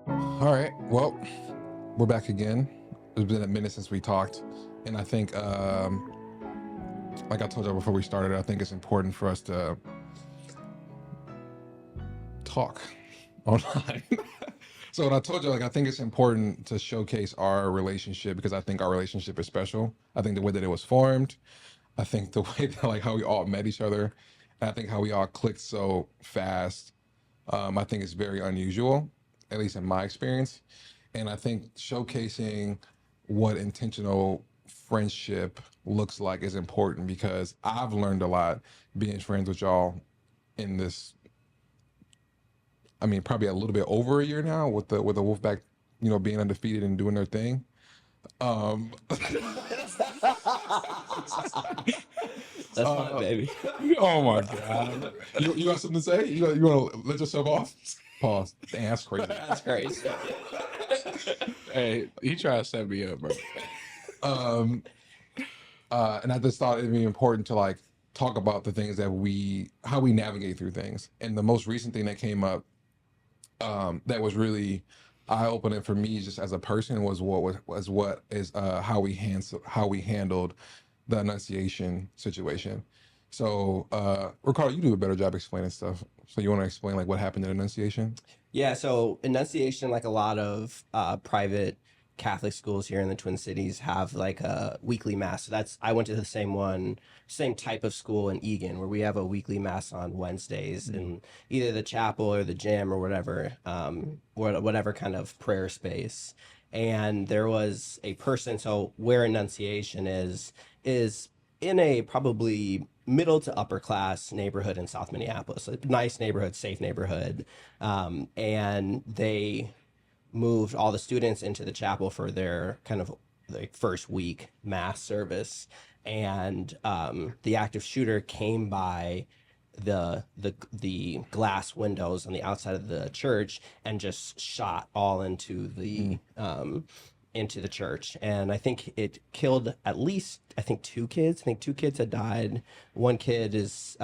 All right. Well, we're back again. It's been a minute since we talked, and I think, like I told you before we started, I think it's important for us to talk online. So what I told you, like, I think it's important to showcase our relationship because I think our relationship is special. I think the way that it was formed, I think the way that like how we all met each other, and I think how we all clicked so fast. I think it's very unusual, at least in my experience. And I think showcasing what intentional friendship looks like is important because I've learned a lot being friends with y'all in this. I mean, probably a little bit over a year now with the Wolfpack, being undefeated and doing their thing. Um, That's fine, uh, baby. oh my god, you got something to say? You want to let yourself off? Pause. Damn, that's crazy. That's crazy. Hey, he tried to set me up, bro. Um, and I just thought it'd be important to like talk about the things that how we navigate through things. And the most recent thing that came up, that was really eye-opening for me just as a person was how we handled the Annunciation situation. So, Ricardo, you do a better job explaining stuff. So you want to explain like what happened in Annunciation? Yeah, so Annunciation, like a lot of private Catholic schools here in the Twin Cities, have like a weekly mass. So that's I went to the same one, same type of school in Egan, where we have a weekly mass on Wednesdays in either the chapel or the gym or whatever, or whatever kind of prayer space. And there was a person. So where Annunciation is in a probably middle to upper class neighborhood in South Minneapolis, a nice neighborhood, safe neighborhood. And they moved all the students into the chapel for their kind of like first week mass service. And the active shooter came by the glass windows on the outside of the church and just shot all into the church. And I think it killed at least, I think, two kids. I think two kids had died. One kid is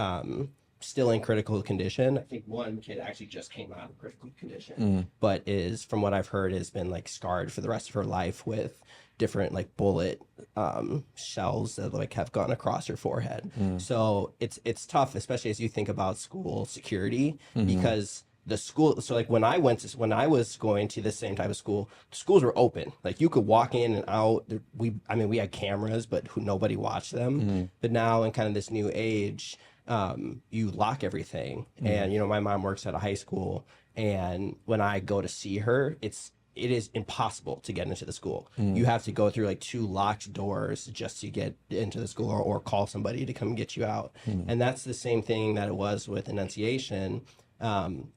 still in critical condition. I think one kid actually just came out of critical condition, but is, from what I've heard, has been like scarred for the rest of her life with different like bullet shells that like have gone across her forehead. So it's tough, especially as you think about school security, because the school, so like when I was going to the same type of school, schools were open, like you could walk in and out. We had cameras, but nobody watched them. But now in kind of this new age, you lock everything. And my mom works at a high school, and when I go to see her, it is impossible to get into the school. You have to go through like two locked doors just to get into the school, or call somebody to come get you out. And that's the same thing that it was with Annunciation,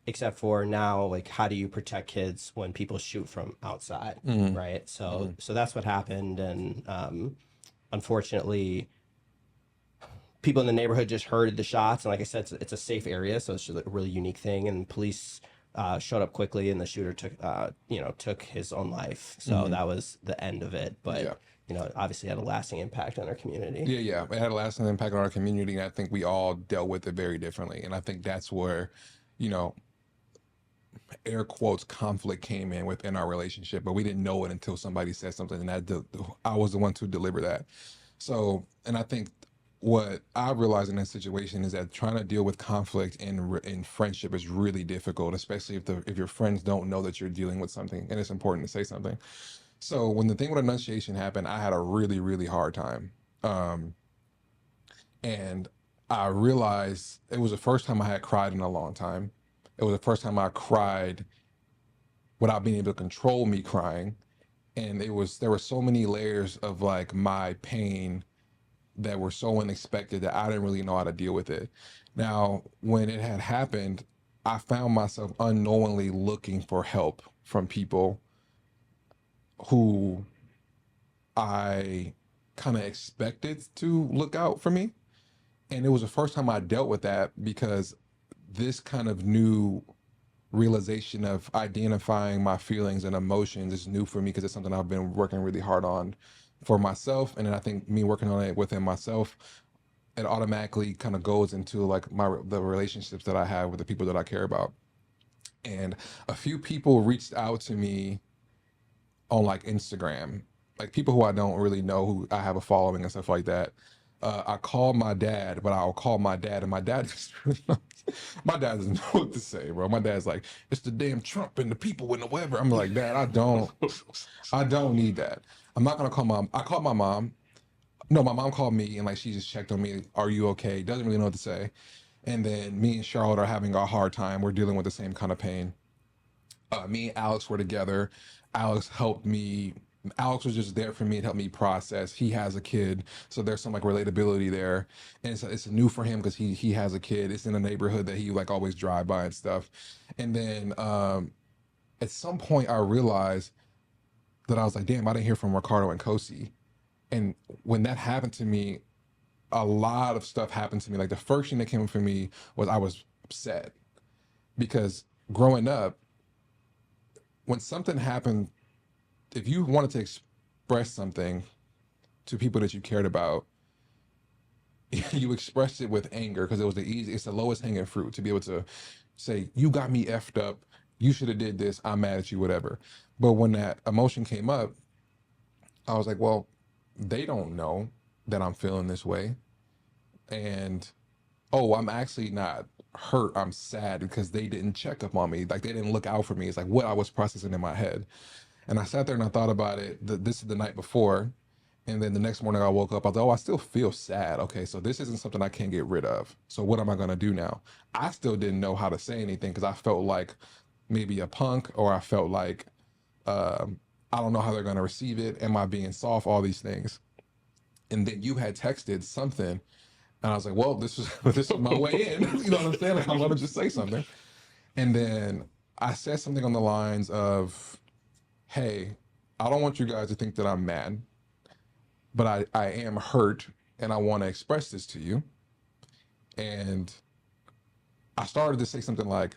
except for now, like, how do you protect kids when people shoot from outside, right? So that's what happened. And unfortunately, people in the neighborhood just heard the shots, and like I said, it's a safe area, so it's just a really unique thing. And police showed up quickly, and the shooter took his own life. So that was the end of it. But Yeah. it obviously had a lasting impact on our community. Yeah. It had a lasting impact on our community, and I think we all dealt with it very differently. And I think that's where, you know, air quotes conflict came in within our relationship, but we didn't know it until somebody said something, and I was the one to deliver that. So, and I think what I realized in that situation is that trying to deal with conflict in friendship is really difficult, especially if your friends don't know that you're dealing with something, and it's important to say something. So when the thing with Annunciation happened, I had a really, really hard time. And I realized it was the first time I had cried in a long time. It was the first time I cried without being able to control me crying. And there were so many layers of like my pain that were so unexpected that I didn't really know how to deal with it. Now, when it had happened, I found myself unknowingly looking for help from people who I kind of expected to look out for me. And it was the first time I dealt with that because this kind of new realization of identifying my feelings and emotions is new for me because it's something I've been working really hard on for myself. And then I think me working on it within myself, it automatically kind of goes into like the relationships that I have with the people that I care about. And a few people reached out to me on like Instagram, like people who I don't really know who I have a following and stuff like that. I called my dad, but I'll call my dad, and my dad just my dad doesn't know what to say, bro. My dad's like, it's the damn Trump and the people and the whatever. I'm like, Dad, I don't need that. I'm not gonna call mom. I called my mom. No, my mom called me and like she just checked on me. Are you okay? Doesn't really know what to say. And then me and Charlotte are having a hard time. We're dealing with the same kind of pain. Me and Alex were together. Alex helped me. Alex was just there for me and helped me process. He has a kid, so there's some like relatability there, and it's new for him because he has a kid. It's in a neighborhood that he like always drive by and stuff. And then at some point, I realized that I was like, damn, I didn't hear from Ricardo and Kosi. And when that happened to me, a lot of stuff happened to me. Like the first thing that came up for me was I was upset because growing up, when something happened, if you wanted to express something to people that you cared about, you expressed it with anger because it's the lowest hanging fruit to be able to say, you got me effed up, you should have did this, I'm mad at you, whatever. But when that emotion came up, I was like, well, they don't know that I'm feeling this way. And oh, I'm actually not hurt, I'm sad because they didn't check up on me, like they didn't look out for me. It's like what I was processing in my head. And I sat there and I thought about it. This is the night before. And then the next morning I woke up, I was like, oh, I still feel sad. Okay, so this isn't something I can't get rid of. So what am I going to do now? I still didn't know how to say anything because I felt like maybe a punk, or I felt like I don't know how they're going to receive it. Am I being soft? All these things. And then you had texted something. And I was like, well, this is my way in. You know what I'm saying? Like, I'm going to just say something. And then I said something on the lines of, hey, I don't want you guys to think that I'm mad, but I am hurt and I want to express this to you. And I started to say something like,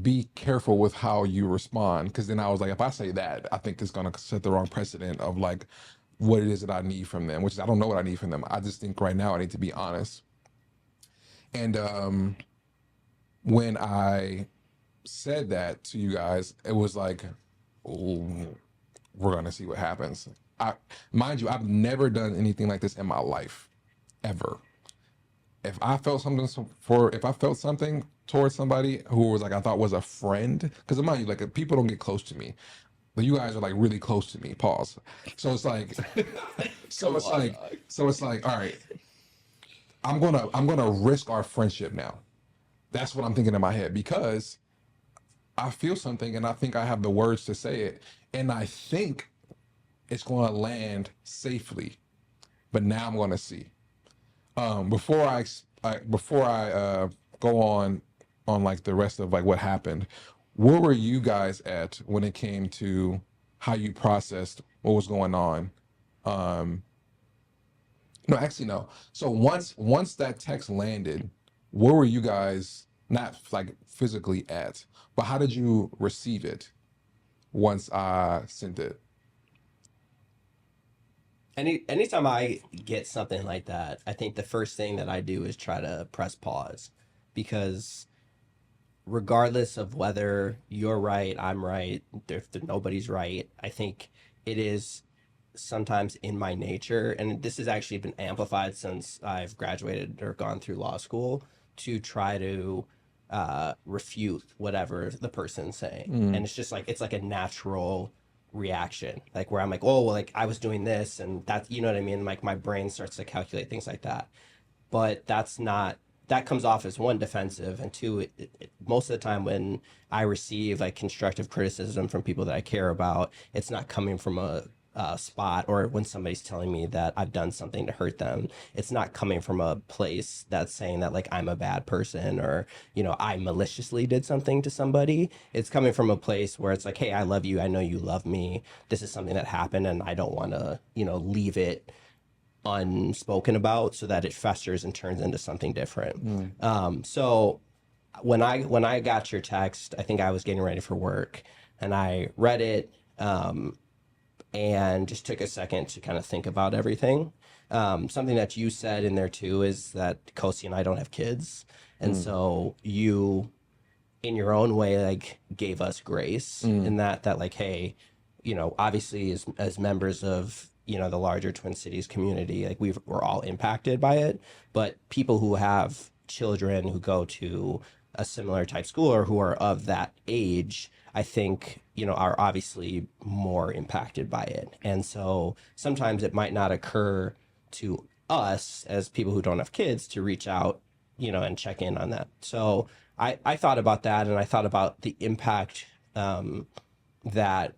be careful with how you respond. Because then I was like, if I say that, I think it's going to set the wrong precedent of like what it is that I need from them, which is I don't know what I need from them. I just think right now I need to be honest. And when I said that to you guys, it was like, oh, we're gonna see what happens. Mind you, I've never done anything like this in my life, ever. If I felt something towards somebody who was like I thought was a friend, because mind you, like people don't get close to me, but you guys are like really close to me. Pause. So it's like, so it's like, all right, I'm gonna risk our friendship now. That's what I'm thinking in my head because I feel something and I think I have the words to say it, and I think it's going to land safely. But now I'm going to see. Before I go on like the rest of like what happened, where were you guys at when it came to how you processed what was going on? Um, no, actually no. So once that text landed, where were you guys not like physically at, but how did you receive it once I sent it? Anytime I get something like that, I think the first thing that I do is try to press pause, because regardless of whether you're right, I'm right, if nobody's right, I think it is sometimes in my nature, and this has actually been amplified since I've graduated or gone through law school, to try to refute whatever the person's saying. And it's just like, it's like a natural reaction, like where I'm like, oh, well, like I was doing this and that's, you know what I mean? Like my brain starts to calculate things like that. But that's not, that comes off as one, defensive, and two, most of the time when I receive like constructive criticism from people that I care about, it's not coming from a spot, or when somebody's telling me that I've done something to hurt them, it's not coming from a place that's saying that like I'm a bad person, or you know, I maliciously did something to somebody. It's coming from a place where it's like, hey, I love you, I know you love me, this is something that happened and I don't want to, you know, leave it unspoken about so that it festers and turns into something different. So when I got your text, I think I was getting ready for work and I read it, and just took a second to kind of think about everything. Something that you said in there too is that Kosi and I don't have kids, and so you in your own way, like gave us grace in that like, hey, you know, obviously as members of, you know, the larger Twin Cities community, like we're all impacted by it, but people who have children who go to a similar type school or who are of that age, I think, you know, are obviously more impacted by it. And so sometimes it might not occur to us as people who don't have kids to reach out, you know, and check in on that. So I thought about that, and I thought about the impact that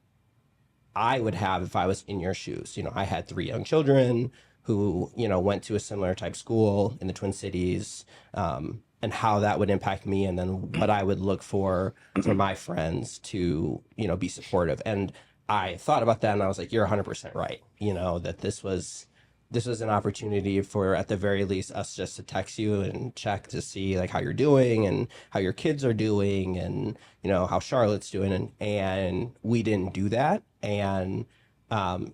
I would have if I was in your shoes. You know, I had 3 young children who, you know, went to a similar type school in the Twin Cities, and how that would impact me, and then what I would look for my friends to, you know, be supportive. And I thought about that, and I was like, you're 100% right. You know, that this was an opportunity for, at the very least, us just to text you and check to see like how you're doing and how your kids are doing, and you know how Charlotte's doing, and we didn't do that. And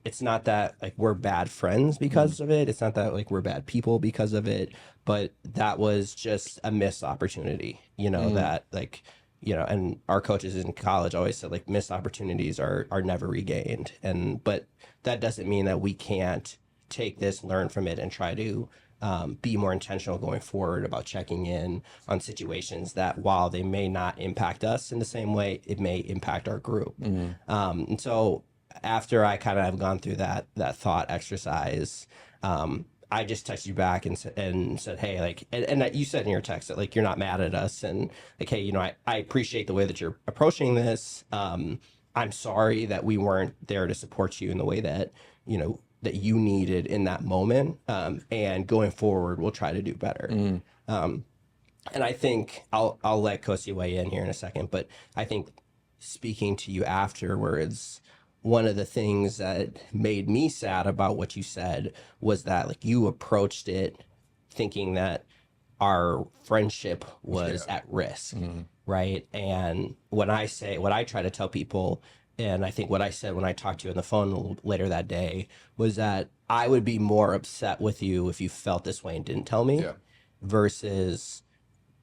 it's not that like we're bad friends because of it. It's not that like we're bad people because of it, but that was just a missed opportunity, you know, that like, you know, and our coaches in college always said like missed opportunities are never regained. And but that doesn't mean that we can't take this, learn from it, and try to be more intentional going forward about checking in on situations that, while they may not impact us in the same way, it may impact our group. And so after I kind of have gone through that thought exercise, I just texted you back and said, hey, like, and that you said in your text that like you're not mad at us, and like, hey, you know, I appreciate the way that you're approaching this. I'm sorry that we weren't there to support you in the way that, you know, that you needed in that moment. And going forward, we'll try to do better. And I think I'll let Kosi weigh in here in a second, but I think speaking to you afterwards, one of the things that made me sad about what you said was that like you approached it thinking that our friendship was at risk, right? And what I try to tell people, and I think what I said when I talked to you on the phone later that day, was that I would be more upset with you if you felt this way and didn't tell me, versus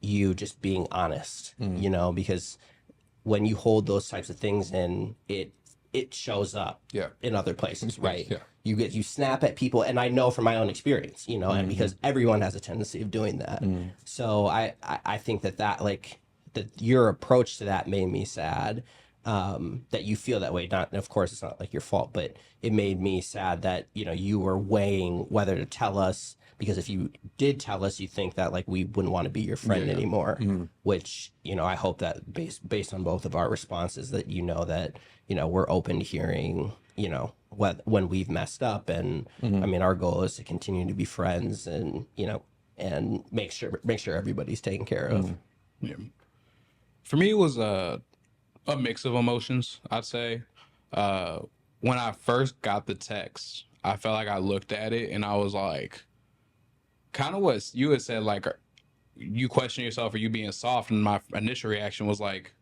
you just being honest, you know, because when you hold those types of things in, it shows up in other places, right? You snap at people, and I know from my own experience, you know, and because everyone has a tendency of doing that. So I think that like that your approach to that made me sad, that you feel that way. Not, of course, it's not like your fault, but it made me sad that, you know, you were weighing whether to tell us, because if you did tell us, you think that like we wouldn't want to be your friend anymore. Which, you know, I hope that based on both of our responses, that you know that, you know, we're open to hearing, you know, when we've messed up, and I mean, our goal is to continue to be friends, and you know, and make sure everybody's taken care of. Yeah. For me, it was a mix of emotions, I'd say. When I first got the text, I felt like I looked at it and I was like, kind of what you had said, like, you question yourself, are you being soft? And my initial reaction was like,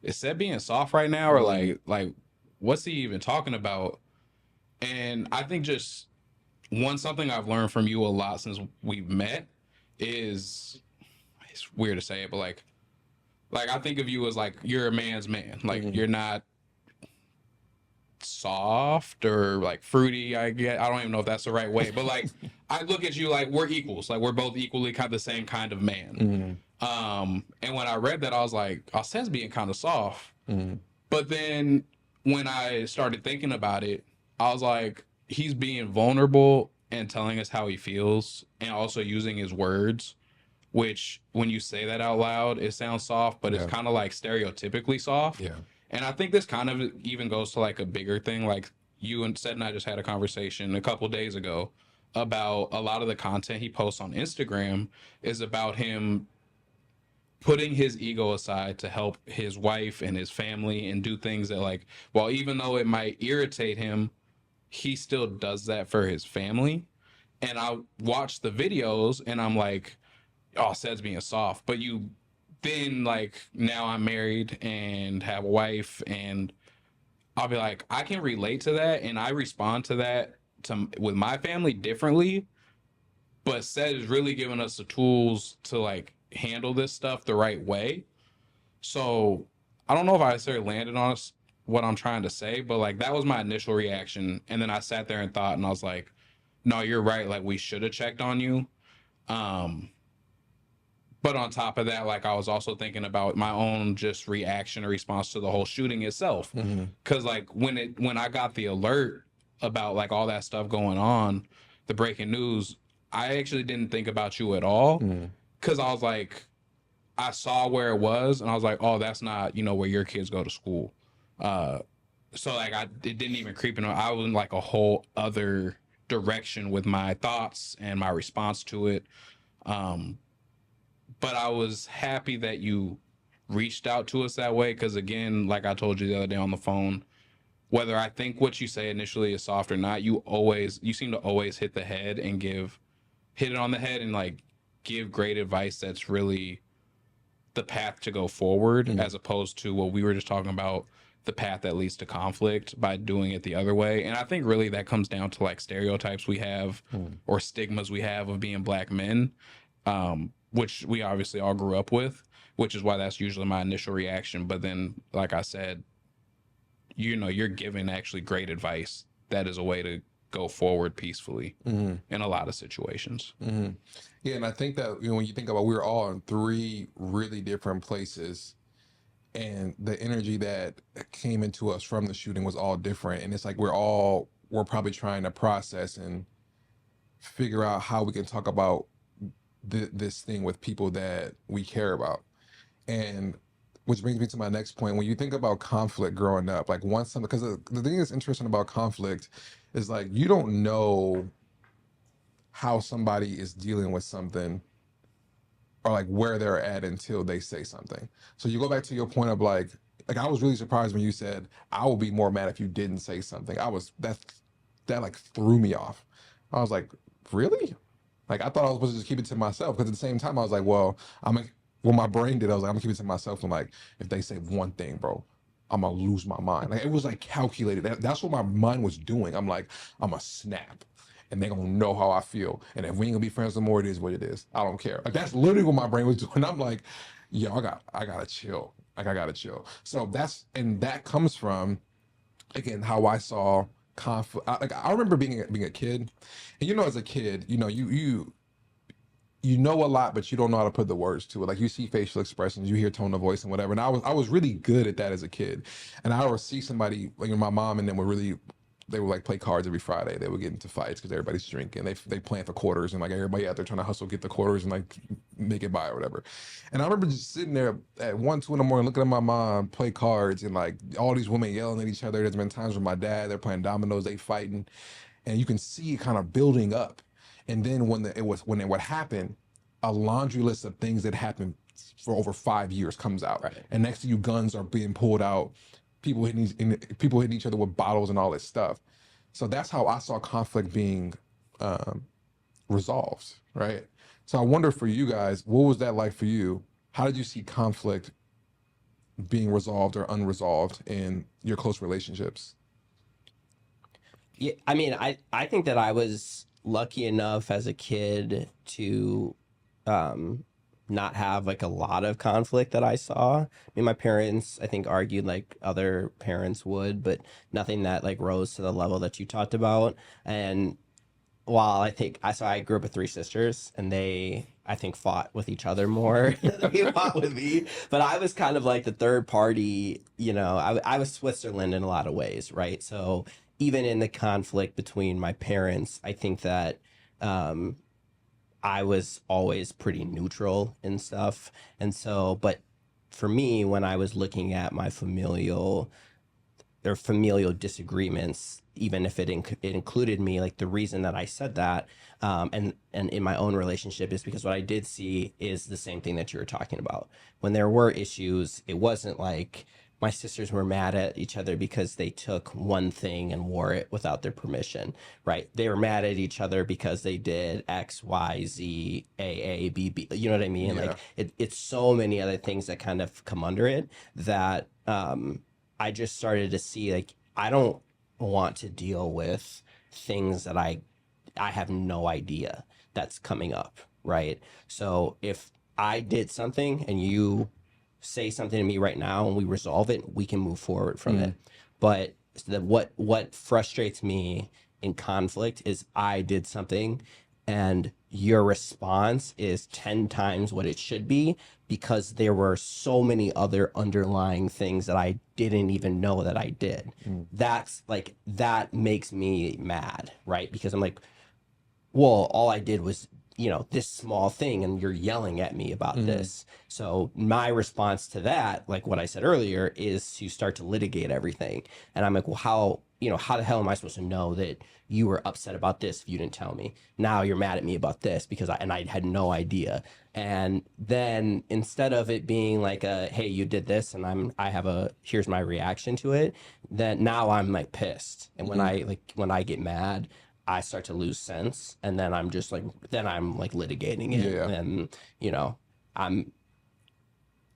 is Seth being soft right now? Or like, what's he even talking about? And I think just something I've learned from you a lot since we've met is, it's weird to say it, but like I think of you as like, you're a man's man. Like you're not soft or like fruity. I don't even know if that's the right way, but like I look at you like we're equals. Like we're both equally kind of the same kind of man. And when I read that, I was like, oh, Seth's being kind of soft. But then when I started thinking about it, I was like, he's being vulnerable and telling us how he feels, and also using his words, which when you say that out loud, it sounds soft, but it's kind of like stereotypically soft. And I think this kind of even goes to like a bigger thing. Like you and Seth and I just had a conversation a couple days ago about a lot of the content he posts on Instagram is about him putting his ego aside to help his wife and his family and do things that, like, well, even though it might irritate him, he still does that for his family. And I watch the videos and I'm like, oh, Seth's being soft. But you then, like, now I'm married and have a wife, and I'll be like, I can relate to that, and I respond to that with my family differently. But Seth is really giving us the tools to like handle this stuff the right way. So I don't know if I necessarily landed on what I'm trying to say, but like that was my initial reaction. And then I sat there and thought, and I was like, no, you're right. Like we should have checked on you. Um, but on top of that, like I was also thinking about my own just reaction or response to the whole shooting itself. Mm-hmm. Cause like when I got the alert about like all that stuff going on, the breaking news, I actually didn't think about you at all. Mm-hmm. Cause I was like, I saw where it was and I was like, oh, that's not, where your kids go to school. So like it didn't even creep in. I was in like a whole other direction with my thoughts and my response to it. But I was happy that you reached out to us that way. Cause again, like I told you the other day on the phone, whether I think what you say initially is soft or not, you seem to always hit it on the head and like give great advice that's really the path to go forward, as opposed to what we were just talking about, the path that leads to conflict by doing it the other way. And I think really that comes down to like stereotypes we have or stigmas we have of being black men, which we obviously all grew up with, which is why that's usually my initial reaction. But then, like I said, you're giving actually great advice that is a way to go forward peacefully in a lot of situations. Mm-hmm. Yeah, and I think that when you think about, we were all in three really different places, and the energy that came into us from the shooting was all different. And it's like we're probably trying to process and figure out how we can talk about this thing with people that we care about. And which brings me to my next point. When you think about conflict growing up, like once something, because the thing that's interesting about conflict is like you don't know how somebody is dealing with something or like where they're at until they say something. So you go back to your point of like I was really surprised when you said I would be more mad if you didn't say something. That like threw me off. I was like, really? Like I thought I was supposed to just keep it to myself, because at the same time I was like, well, what my brain did, I was like, I'm gonna keep it to myself. And like, if they say one thing, bro, I'm gonna lose my mind. Like it was like calculated. That's what my mind was doing. I'm like, I'm a snap, and they gonna know how I feel. And if we ain't gonna be friends no more, it is what it is. I don't care. Like that's literally what my brain was doing. I'm like, yo, I gotta chill. Like I gotta chill. So that comes from, again, how I saw conflict. I remember being a kid, and as a kid, you know a lot, but you don't know how to put the words to it. Like you see facial expressions, you hear tone of voice and whatever. And I was really good at that as a kid. And I would see somebody, like my mom and them they would like play cards every Friday. They would get into fights because everybody's drinking. They plan for quarters, and like everybody out there trying to hustle, get the quarters and like make it by or whatever. And I remember just sitting there at 1, 2 in the morning, looking at my mom play cards, and like all these women yelling at each other. There's been times with my dad, they're playing dominoes, they fighting, and you can see it kind of building up. And then when it would happen, a laundry list of things that happened for over 5 years comes out. Right. And next to you, guns are being pulled out, people hitting each other with bottles and all this stuff. So that's how I saw conflict being resolved, right? So I wonder for you guys, what was that like for you? How did you see conflict being resolved or unresolved in your close relationships? Yeah, I mean, I think that I was lucky enough as a kid to not have like a lot of conflict that I saw. I mean, my parents, I think, argued like other parents would, but nothing that like rose to the level that you talked about. And while I grew up with three sisters, and they, I think, fought with each other more than they fought with me. But I was kind of like the third party, I was Switzerland in a lot of ways, right? So even in the conflict between my parents, I think that I was always pretty neutral and stuff. And so, but for me, when I was looking at my familial disagreements, even if it included me, like the reason that I said that, and in my own relationship, is because what I did see is the same thing that you were talking about. When there were issues, it wasn't like my sisters were mad at each other because they took one thing and wore it without their permission, right? They were mad at each other because they did X, Y, Z, A, B, B. You know what I mean? Yeah. Like it's so many other things that kind of come under it that I just started to see, like, I don't want to deal with things that I have no idea that's coming up, right? So if I did something and you say something to me right now and we resolve it, we can move forward from it. But what frustrates me in conflict is I did something and your response is 10 times what it should be because there were so many other underlying things that I didn't even know that I did. That's like, that makes me mad, right? Because I'm like, well, all I did was, this small thing, and you're yelling at me about this. So my response to that, like what I said earlier, is to start to litigate everything. And I'm like, well, how the hell am I supposed to know that you were upset about this if you didn't tell me? Now you're mad at me about this because I had no idea. And then instead of it being like hey, you did this and here's my reaction to it, then now I'm like pissed. And when I get mad, I start to lose sense, and then I'm litigating it, Yeah. and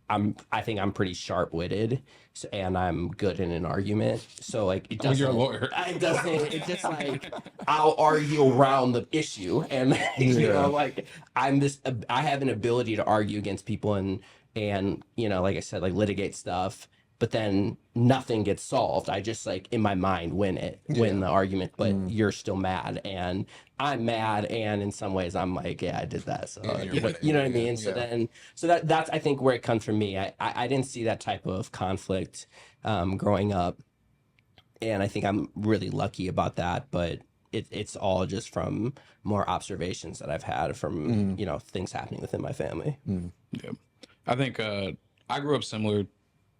I'm I think I'm pretty sharp witted, and I'm good in an argument. So like it doesn't. You're a lawyer. It doesn't. It's just like I'll argue around the issue, and like I have an ability to argue against people, and like I said, like litigate stuff. But then nothing gets solved. I just like in my mind win the argument, but you're still mad, and I'm mad, and in some ways I'm like, yeah, I did that. So you know what I mean? So that's I think where it comes from me. I didn't see that type of conflict growing up, and I think I'm really lucky about that. But it's all just from more observations that I've had from things happening within my family. Yeah, I think I grew up similar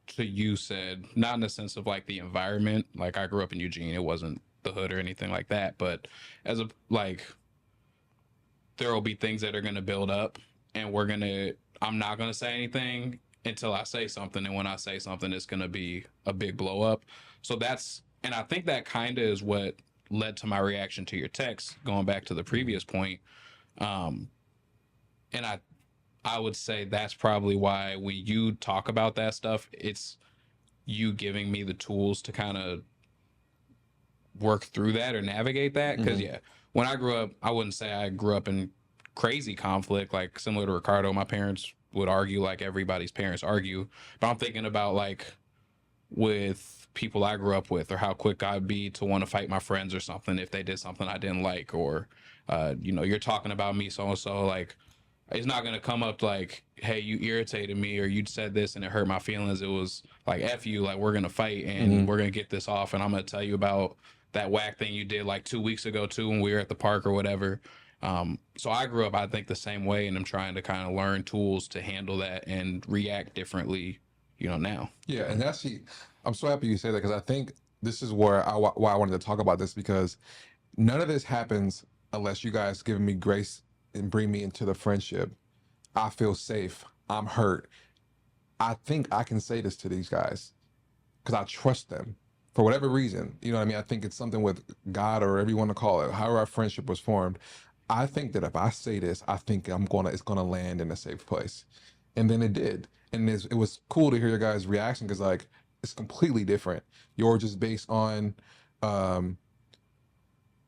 to you said, not in the sense of like the environment. Like I grew up in Eugene, it wasn't the hood or anything like that, but as a like there will be things that are going to build up, and I'm not going to say anything until I say something, and when I say something it's going to be a big blow up. So and I think that kind of is what led to my reaction to your text, going back to the previous point. And I would say that's probably why when you talk about that stuff, it's you giving me the tools to kind of work through that or navigate that. Because when I grew up, I wouldn't say I grew up in crazy conflict, like similar to Ricardo. My parents would argue like everybody's parents argue. But I'm thinking about like with people I grew up with, or how quick I'd be to want to fight my friends or something if they did something I didn't like, or you're talking about me so and so, like it's not going to come up like, hey, you irritated me, or you said this and it hurt my feelings. It was like, F you, like we're going to fight and we're going to get this off, and I'm going to tell you about that whack thing you did like 2 weeks ago too when we were at the park or whatever. So I grew up, I think, the same way, and I'm trying to kind of learn tools to handle that and react differently, now. Yeah, and I'm so happy you say that, because I think this is why I wanted to talk about this, because none of this happens unless you guys give me grace and bring me into the friendship. I feel safe. I'm hurt. I think I can say this to these guys because I trust them for whatever reason. You know what I mean? I think it's something with God, or whatever you want to call it, however our friendship was formed. I think that if I say this, I think it's gonna land in a safe place. And then it did. And it was cool to hear your guys' reaction, because like it's completely different. Yours just based on an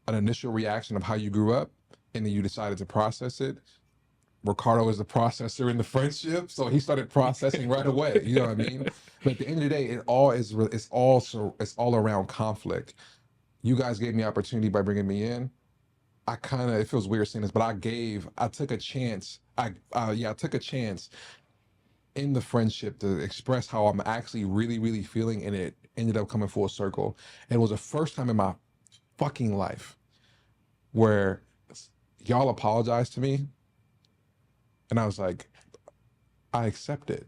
initial reaction of how you grew up, and then you decided to process it. Ricardo is the processor in the friendship, so he started processing right away. You know what I mean? But at the end of the day, it's all around conflict. You guys gave me opportunity by bringing me in. It feels weird saying this, but I took a chance. I took a chance in the friendship to express how I'm actually really, really feeling, and it ended up coming full circle. And it was the first time in my fucking life where y'all apologized to me, and I was like, I accept it.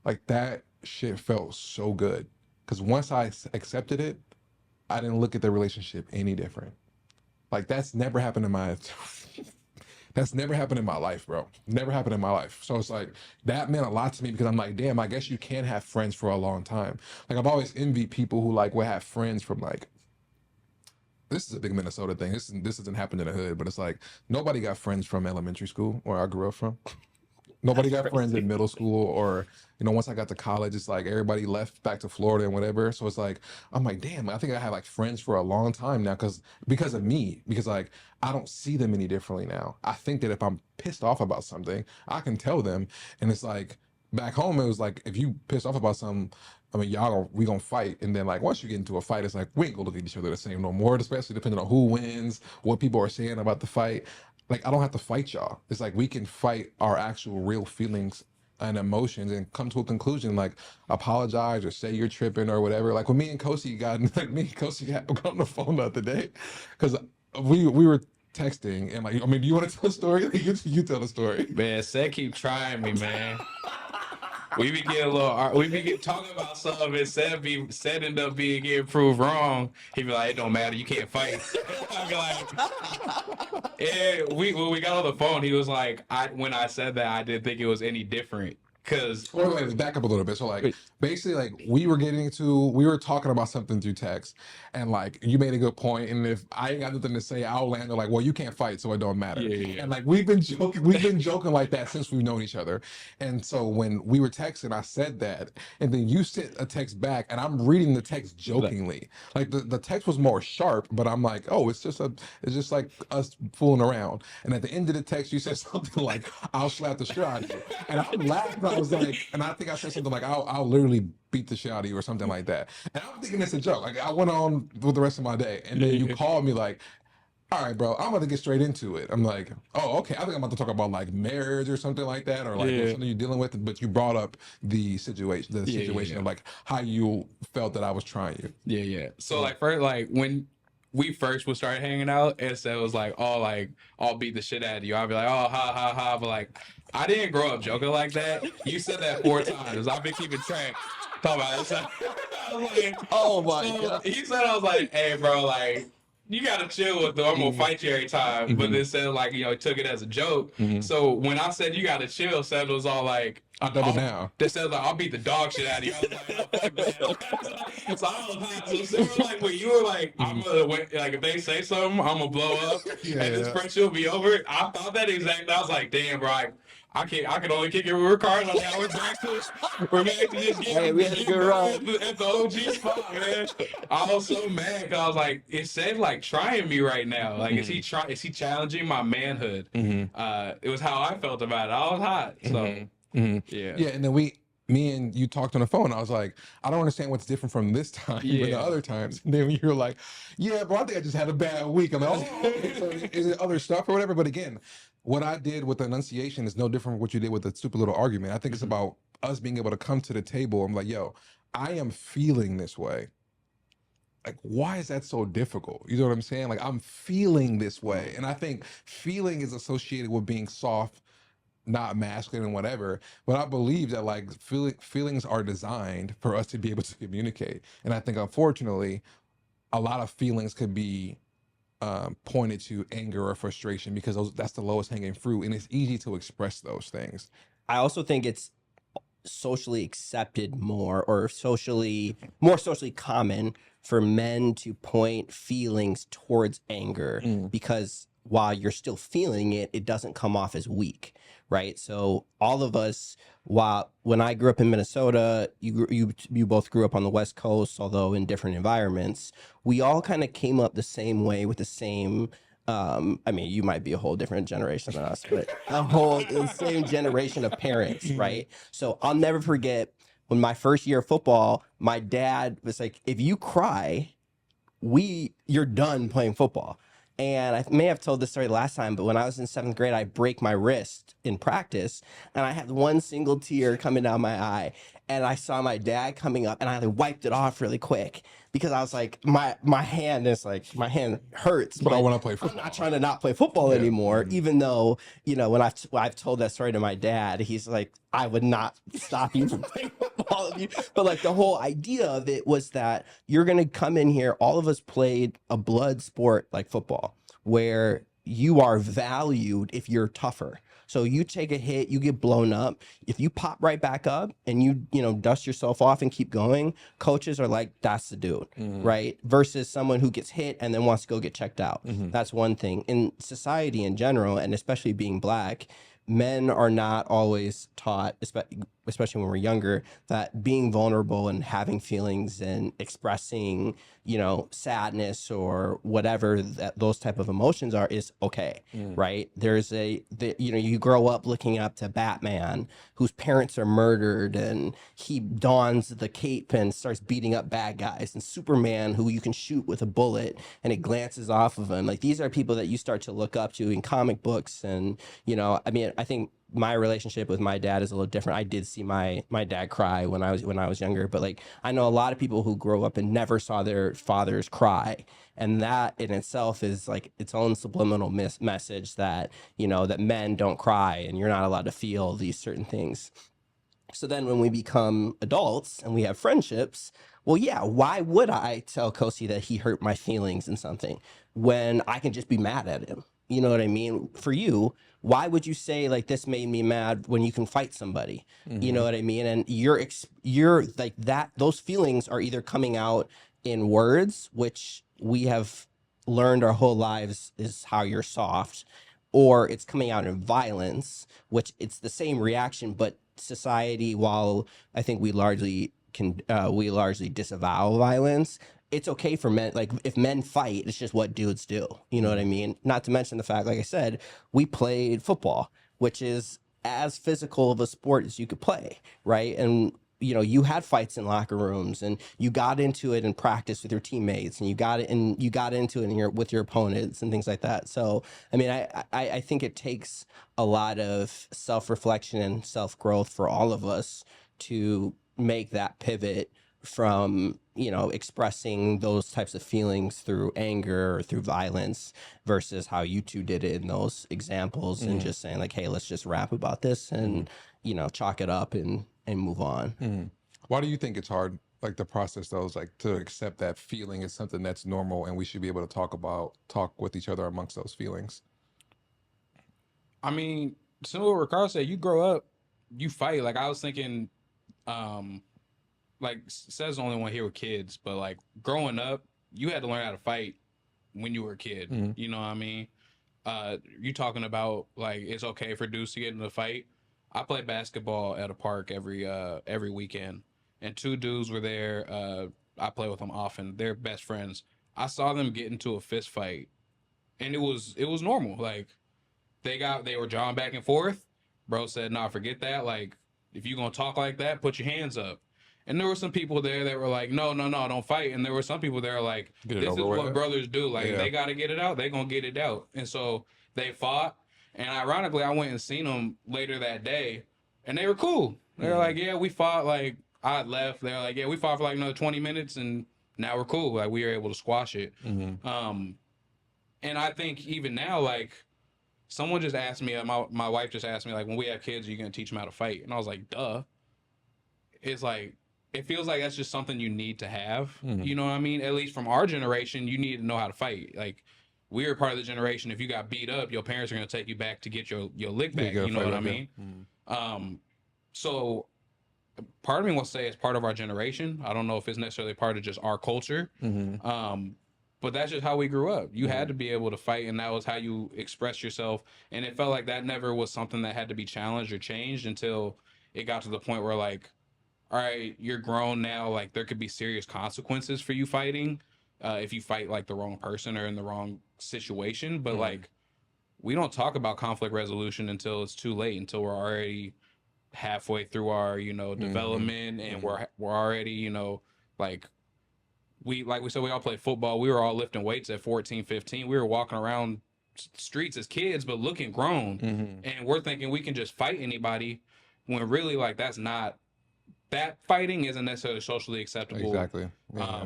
Like that shit felt so good, because once I accepted it, I didn't look at the relationship any different. Like that's never happened in my life, bro. Never happened in my life. So it's like that meant a lot to me, because I'm like, damn, I guess you can have friends for a long time. Like I've always envied people who like would have friends from like, this is a big Minnesota thing. This doesn't happen in the hood, but it's like nobody got friends from elementary school where I grew up from. Nobody got friends in middle school, or once I got to college, it's like everybody left back to Florida and whatever. So it's like I'm like, damn, I think I have like friends for a long time now, because of me, because like I don't see them any differently now. I think that if I'm pissed off about something, I can tell them, and it's like back home, it was like, if you piss off about something, I mean, we gonna fight. And then like, once you get into a fight, it's like, we ain't gonna look at each other the same no more, especially depending on who wins, what people are saying about the fight. Like, I don't have to fight y'all. It's like, we can fight our actual real feelings and emotions and come to a conclusion, like apologize or say you're tripping or whatever. Like when me and Kosi got got on the phone the other day, because we were texting and like, I mean, do you want to tell a story? You tell the story. Man, Seth keep trying me, man. We be getting talking about something and Seth end up getting proved wrong. He be like, it don't matter, you can't fight. I be like, and when we got on the phone, he was like, when I said that, I didn't think it was any different. Cause Wait, back up a little bit. So like basically like we were talking about something through text, and like you made a good point, and if I ain't got nothing to say, I'll land like, well, you can't fight, so it don't matter. Yeah. And like we've been joking like that since we've known each other. And so when we were texting, I said that, and then you sent a text back, and I'm reading the text jokingly. Like the text was more sharp, but I'm like, oh, it's just like us fooling around. And at the end of the text, you said something like, I'll slap the shit out of you. And I'm laughing. I was like, and I think I said something like, I'll literally beat the shit out of you or something like that. And I'm thinking it's a joke. Like I went on with the rest of my day, and then you called me like, all right, bro, I'm about to get straight into it. I'm like, oh, okay. I think I'm about to talk about like marriage or something like that, or like something you're dealing with. But you brought up the situation of like how you felt that I was trying you. Yeah. So like first, like when we first would start hanging out, and so it was like, I'll beat the shit out of you. I'll be like, oh, ha ha ha. But like, I didn't grow up joking like that. You said that 4 times. I've been keeping track. Talk about it. So, I was like, Oh my God. He said, I was like, hey, bro, like, you gotta chill with them. I'm gonna fight you every time. But then said like, he took it as a joke. So when I said you gotta chill, Seth was all like, I'll double down. That says like, I'll beat the dog shit out of you. I was like, oh, fuck that. So I was hot. So Sarah, like when you were like, I'm gonna wait, like if they say something, I'm gonna blow up and this friendship will be over. I thought that exactly. I was like, damn, bro. I can only kick it with Ricardo. Now we're back to just getting we had a good run at the OG spot, man. I was so mad because I was like, it said like trying me right now. Like, is he challenging my manhood? It was how I felt about it. I was hot. So yeah. And then me and you talked on the phone. I was like, I don't understand what's different from this time than the other times. And then you were like, yeah, bro, I think I just had a bad week. I'm like, oh, okay, so is it other stuff or whatever? But again, what I did with the enunciation is no different from what you did with the stupid little argument. I think it's about us being able to come to the table. I'm like, yo, I am feeling this way. Like, why is that so difficult? You know what I'm saying? Like, I'm feeling this way. And I think feeling is associated with being soft, not masculine and whatever, but I believe that like feelings are designed for us to be able to communicate. And I think unfortunately, a lot of feelings could be pointed to anger or frustration because that's the lowest hanging fruit, and it's easy to express those things. I also think it's socially accepted more socially common for men to point feelings towards anger because while you're still feeling it, it doesn't come off as weak, right? So all of us, when I grew up in Minnesota, you both grew up on the West Coast, although in different environments, we all kind of came up the same way with the same, I mean, you might be a whole different generation than us, but the same generation of parents, right? So I'll never forget when my first year of football, my dad was like, if you cry, you're done playing football. And I may have told this story last time, but when I was in 7th grade, I break my wrist in practice, and I had one single tear coming down my eye. And I saw my dad coming up, and I wiped it off really quick because I was like, my hand hurts. But I want to play football. I'm not trying to not play football anymore, even though, when I've told that story to my dad, he's like, I would not stop you from playing football. But like the whole idea of it was that you're going to come in here. All of us played a blood sport like football where you are valued if you're tougher. So you take a hit, you get blown up. If you pop right back up and you dust yourself off and keep going, coaches are like, that's the dude, right? Versus someone who gets hit and then wants to go get checked out. That's one thing. In society in general, and especially being Black, men are not always taught, especially when we're younger, that being vulnerable and having feelings and expressing, sadness or whatever that those type of emotions are is okay, right? You grow up looking up to Batman, whose parents are murdered, and he dons the cape and starts beating up bad guys, and Superman, who you can shoot with a bullet and it glances off of him. Like, these are people that you start to look up to in comic books. And I think my relationship with my dad is a little different. I did see my dad cry when I was younger, but like, I know a lot of people who grow up and never saw their fathers cry, and that in itself is like its own subliminal message that that men don't cry and you're not allowed to feel these certain things. So then when we become adults and we have friendships, well, yeah, why would I tell Kosi that he hurt my feelings in something when I can just be mad at him? You know what I mean? For you, why would you say like this made me mad when you can fight somebody? You know what I mean? And you're like that. Those feelings are either coming out in words, which we have learned our whole lives is how you're soft, or it's coming out in violence, which it's the same reaction, but society, while I think we largely disavow violence, it's okay for men. Like, if men fight, it's just what dudes do. You know what I mean? Not to mention the fact, like I said, we played football, which is as physical of a sport as you could play, right? And you had fights in locker rooms, and you got into it in practice with your teammates, and you got into it with your opponents and things like that. So, I mean, I think it takes a lot of self-reflection and self-growth for all of us to make that pivot from expressing those types of feelings through anger or through violence versus how you two did it in those examples, and just saying like, hey, let's just rap about this and chalk it up and move on. Why do you think it's hard, like the process though, is like to accept that feeling is something that's normal and we should be able to talk with each other amongst those feelings? I mean, similar to what Ricardo said, you grow up, you fight. Like, I was thinking, like, says the only one here with kids, but like growing up, you had to learn how to fight when you were a kid. You know what I mean? You talking about like it's okay for dudes to get in a fight. I play basketball at a park every weekend, and two dudes were there. I play with them often. They're best friends. I saw them get into a fist fight, and it was normal. Like, they were jawing back and forth. Bro said, "Nah, forget that. Like, if you gonna talk like that, put your hands up." And there were some people there that were like, "No, no, no, don't fight." And there were some people there like, Get it "This is over what with. brothers do. Like, Yeah. they gotta get it out. They gonna get it out." And so they fought. And ironically, I went and seen them later that day, and they were cool. They were like, "Yeah, we fought." Like, I had left. They were like, "Yeah, we fought for like another 20 minutes, and now we're cool. Like, we were able to squash it." And I think even now, like, someone just asked me, my wife just asked me, like, when we have kids, are you gonna teach them how to fight? And I was like, duh. It's like, it feels like that's just something you need to have. You know what I mean? At least from our generation, you need to know how to fight. Like, we were part of the generation, if you got beat up, your parents are gonna take you back to get your lick back. You know what I mean? So part of me wants to say it's part of our generation. I don't know if it's necessarily part of just our culture. But that's just how we grew up. You had to be able to fight, and that was how you express yourself. And it felt like that never was something that had to be challenged or changed until it got to the point where, like, all right, you're grown now. Like, there could be serious consequences for you fighting if you fight like the wrong person or in the wrong situation. But like, we don't talk about conflict resolution until it's too late, until we're already halfway through our development, and we're already like we said, we all play football. We were all lifting weights at 14, 15. We were walking around streets as kids, but looking grown. And we're thinking we can just fight anybody, when really, like, that fighting isn't necessarily socially acceptable. Exactly. Yeah.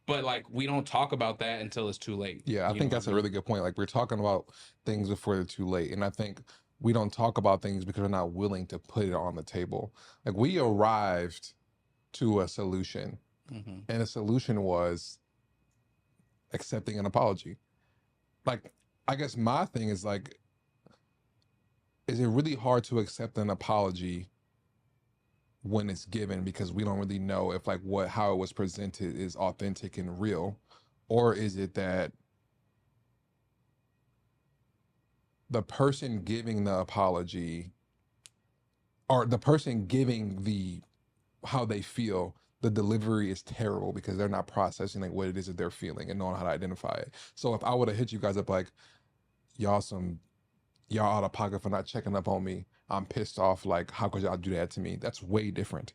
But like, we don't talk about that until it's too late. Yeah, I think that's a really good point. Like, we're talking about things before they're too late. And I think we don't talk about things because we're not willing to put it on the table. Like, we arrived to a solution, and the solution was accepting an apology. Like, I guess my thing is like, is it really hard to accept an apology when it's given, because we don't really know if like how it was presented is authentic and real, or is it that the person giving the apology or the person giving how they feel, the delivery is terrible because they're not processing like what it is that they're feeling and knowing how to identify it. So if I would have hit you guys up like, y'all y'all out of pocket for not checking up on me, I'm pissed off, like how could y'all do that to me? That's way different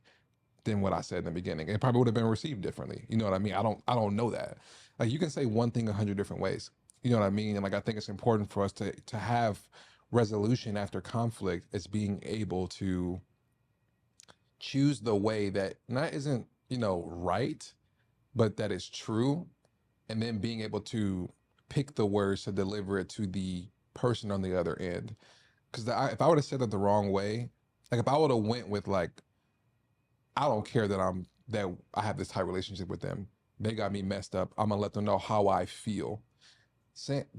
than what I said in the beginning. It probably would have been received differently. You know what I mean? I don't know that. Like you can say one thing 100 different ways. You know what I mean? And like I think it's important for us to have resolution after conflict is being able to choose the way that not isn't, right, but that is true, and then being able to pick the words to deliver it to the person on the other end. Because if I would have said it the wrong way, like if I would have went with like, I don't care that I have this tight relationship with them. They got me messed up. I'm gonna let them know how I feel.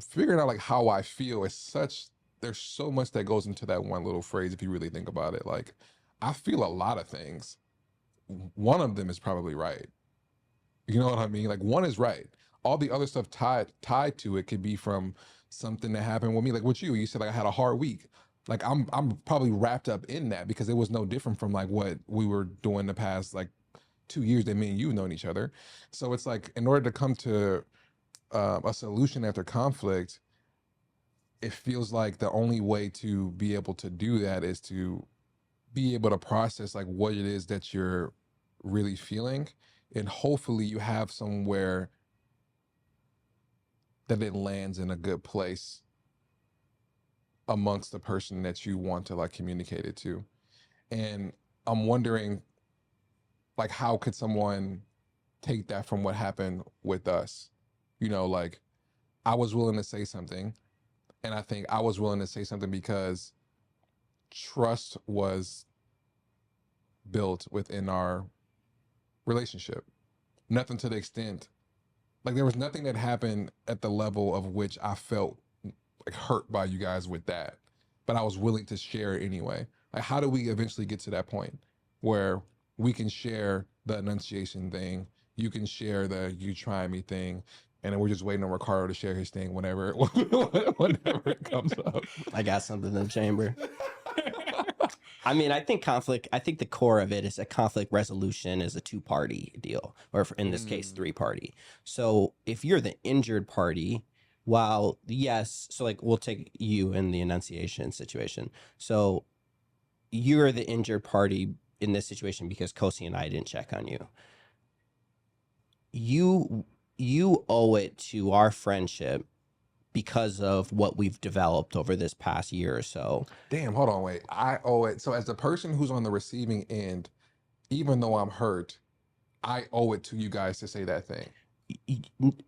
Figuring out like how I feel is there's so much that goes into that one little phrase if you really think about it. Like I feel a lot of things. One of them is probably right. You know what I mean? Like one is right. All the other stuff tied to it could be from something that happened with me. Like with you, you said like I had a hard week. Like I'm probably wrapped up in that because it was no different from like what we were doing the past like 2 years that me and you known each other. So it's like in order to come to a solution after conflict, it feels like the only way to be able to do that is to be able to process like what it is that you're really feeling, and hopefully you have somewhere that it lands in a good place amongst the person that you want to like communicate it to. And I'm wondering like how could someone take that from what happened with us? Like I was willing to say something, and I think I was willing to say something because trust was built within our relationship. Nothing to the extent, like there was nothing that happened at the level of which I felt like hurt by you guys with that, but I was willing to share it anyway. Like how do we eventually get to that point where we can share the enunciation thing, you can share the you try me thing, and then we're just waiting on Ricardo to share his thing whenever whenever it comes up. I got something in the chamber. I mean, I think the core of it is that conflict resolution is a two-party deal, or in this case, three-party. So if you're the injured party, so like we'll take you in the enunciation situation. So you're the injured party in this situation because Kosi and I didn't check on you. You owe it to our friendship because of what we've developed over this past year or so. Damn, hold on, wait. I owe it. So as the person who's on the receiving end, even though I'm hurt, I owe it to you guys to say that thing.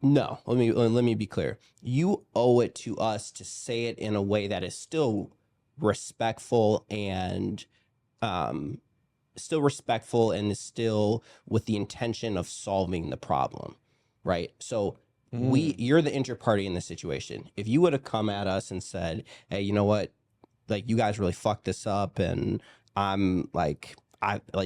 No, let me be clear. You owe it to us to say it in a way that is still respectful and is still with the intention of solving the problem, right? So you're the injured party in this situation. If you would have come at us and said, hey, you know what, like you guys really fucked this up, and I'm like,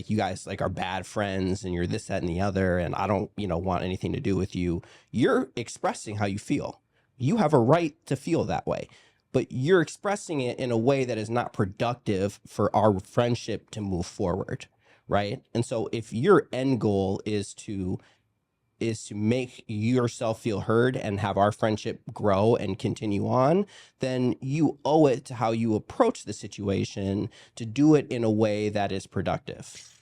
you guys like are bad friends, and you're this, that, and the other, and I don't, want anything to do with you. You're expressing how you feel. You have a right to feel that way, but you're expressing it in a way that is not productive for our friendship to move forward, right? And so if your end goal is to make yourself feel heard and have our friendship grow and continue on, then you owe it to how you approach the situation to do it in a way that is productive.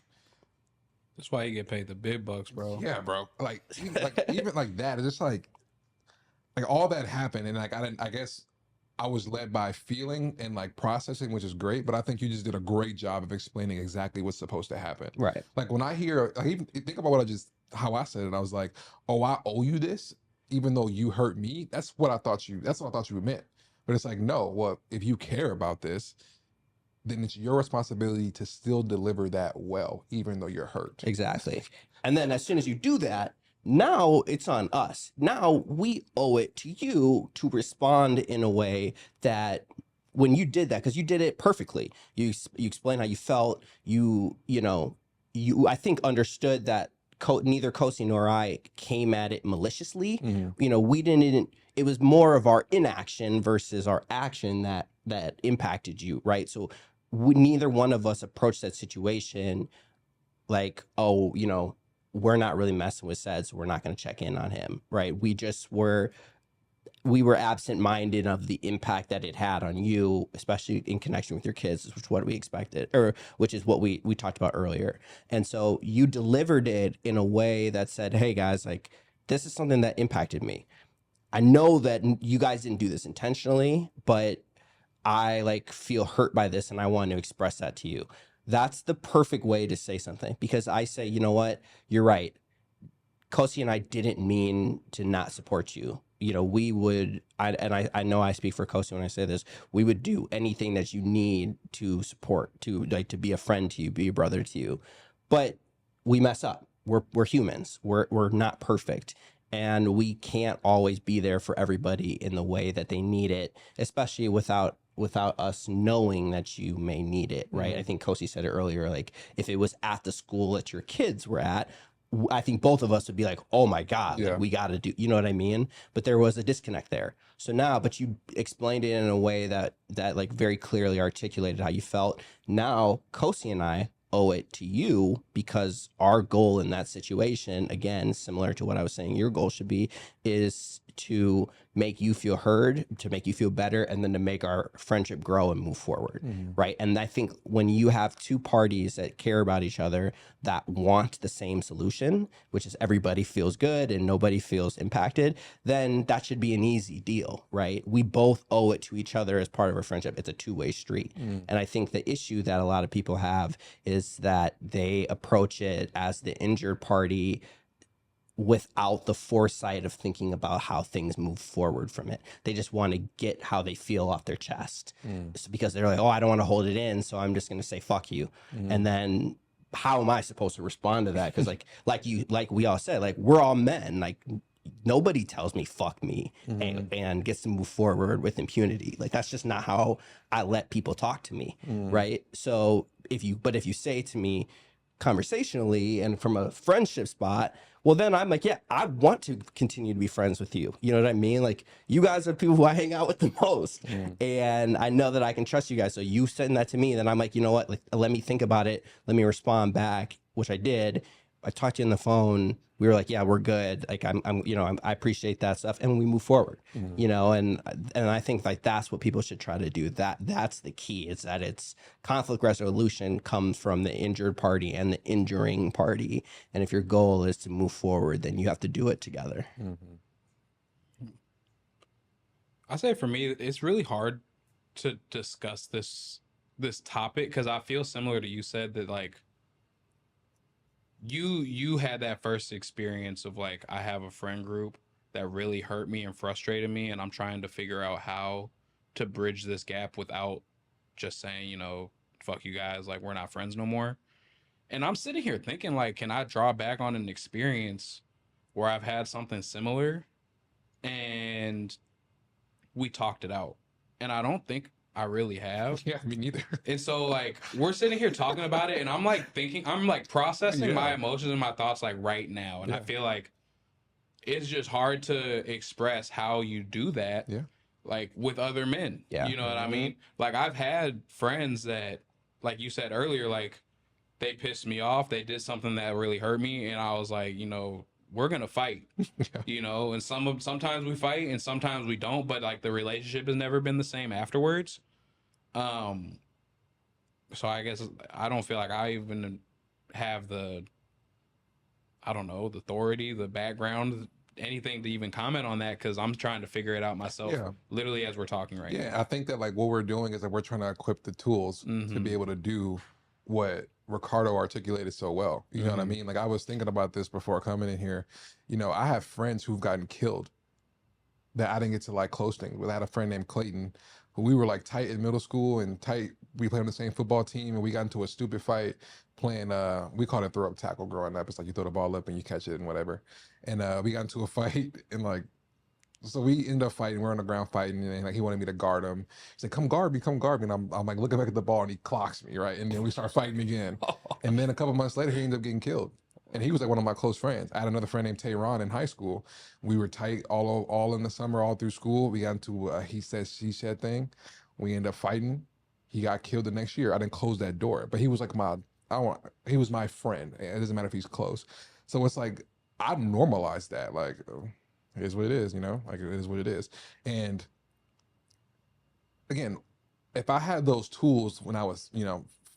That's why you get paid the big bucks, bro. Yeah, bro. Like even like that, it's just like all that happened, and like I guess I was led by feeling and like processing, which is great, but I think you just did a great job of explaining exactly what's supposed to happen. Right. Like when I hear, like, even think about how I said it. I was like, oh, I owe you this, even though you hurt me. That's what I thought you meant. But it's like, no, well, if you care about this, then it's your responsibility to still deliver that well, even though you're hurt. Exactly. And then as soon as you do that, now it's on us. Now we owe it to you to respond in a way that when you did that, because you did it perfectly. You explained how you felt. You I think understood that neither Kosi nor I came at it maliciously. Mm-hmm. We didn't. It was more of our inaction versus our action that impacted you, right? So neither one of us approached that situation like, oh, you know, we're not really messing with Sed, so we're not going to check in on him, right? We were absent-minded of the impact that it had on you, especially in connection with your kids, which is what we expected, or which is what we talked about earlier. And so you delivered it in a way that said, hey guys, like, this is something that impacted me. I know that you guys didn't do this intentionally, but I like feel hurt by this and I want to express that to you. That's the perfect way to say something, because I say, you know what, you're right. Kosi and I didn't mean to not support you. You know, we would, I know I speak for Kosi when I say this, we would do anything that you need to support, to like, to be a friend to you, be a brother to you. But we mess up. We're humans. We're not perfect. And we can't always be there for everybody in the way that they need it, especially without us knowing that you may need it, right? Mm-hmm. I think Kosi said it earlier, like, if it was at the school that your kids were at, I think both of us would be like, oh my God, Yeah. like, we got to do, you know what I mean? But there was a disconnect there. So now, but you explained it in a way that like very clearly articulated how you felt. Now, Kosi and I owe it to you, because our goal in that situation, again, similar to what I was saying, your goal should be, is to make you feel heard, to make you feel better, and then to make our friendship grow and move forward. Mm-hmm. Right. And I think when you have two parties that care about each other, that want the same solution, which is everybody feels good and nobody feels impacted, then that should be an easy deal, right? We both owe it to each other as part of our friendship. It's a two-way street. Mm-hmm. And I think the issue that a lot of people have is that they approach it as the injured party without the foresight of thinking about how things move forward from it. They just want to get how they feel off their chest. So because they're like, oh, I don't want to hold it in, so I'm just going to say fuck you. Mm-hmm. And then how am I supposed to respond to that? Because like we all said, like, we're all men. Like, nobody tells me fuck me and gets to move forward with impunity. Like, that's just not how I let people talk to me, right? So if you say to me conversationally and from a friendship spot, well, then I'm like, yeah, I want to continue to be friends with you. You know what I mean? Like, you guys are the people who I hang out with the most. And I know that I can trust you guys. So you send that to me, then I'm like, you know what? Like, let me think about it. Let me respond back, which I did. I talked to you on the phone. We were like, yeah, we're good. Like, I appreciate that stuff. And we move forward, you know, and I think like that's what people should try to do. That's the key, is that it's conflict resolution comes from the injured party and the injuring party. And if your goal is to move forward, then you have to do it together. I say for me, it's really hard to discuss this topic, because I feel similar to you said, that like, you had that first experience of like, I have a friend group that really hurt me and frustrated me, and I'm trying to figure out how to bridge this gap without just saying, you know, fuck you guys, like, we're not friends no more. And I'm sitting here thinking, like, can I draw back on an experience where I've had something similar and we talked it out? And I don't think I really have. Yeah, me neither. And so, like, we're sitting here talking about it, and I'm like thinking, I'm like processing my emotions and my thoughts like right now. And I feel like it's just hard to express how you do that, like, with other men. Yeah. You know what I mean? Like, I've had friends that, like you said earlier, like, they pissed me off. They did something that really hurt me, and I was like, you know, we're gonna fight. You know, and sometimes we fight and sometimes we don't, but like, the relationship has never been the same afterwards. So I guess I don't feel like I even have the authority, the background, anything to even comment on that, because I'm trying to figure it out myself, literally as we're talking right now. Yeah, I think that like what we're doing is that we're trying to equip the tools to be able to do what Ricardo articulated so well. You know what I mean? Like, I was thinking about this before coming in here. You know, I have friends who've gotten killed that I didn't get to like close things with. I had a friend named Clayton who we were like tight in middle school and tight. We played on the same football team, and we got into a stupid fight playing, we called it throw up tackle growing up. It's like you throw the ball up and you catch it and whatever. And we got into a fight, and like, so we ended up fighting. We're on the ground fighting, and like, he wanted me to guard him. He said, come guard me. And I'm like looking back at the ball, and he clocks me, right? And then we start fighting again. And then a couple months later, he ended up getting killed. And he was like one of my close friends. I had another friend named Tehran in high school. We were tight all in the summer, all through school. We got into a he said, she said thing. We ended up fighting. He got killed the next year. I didn't close that door, but he was like he was my friend. It doesn't matter if he's close. So it's like I normalized that. Like, oh, it is what it is, you know. Like it is what it is. And again, if I had those tools when I was,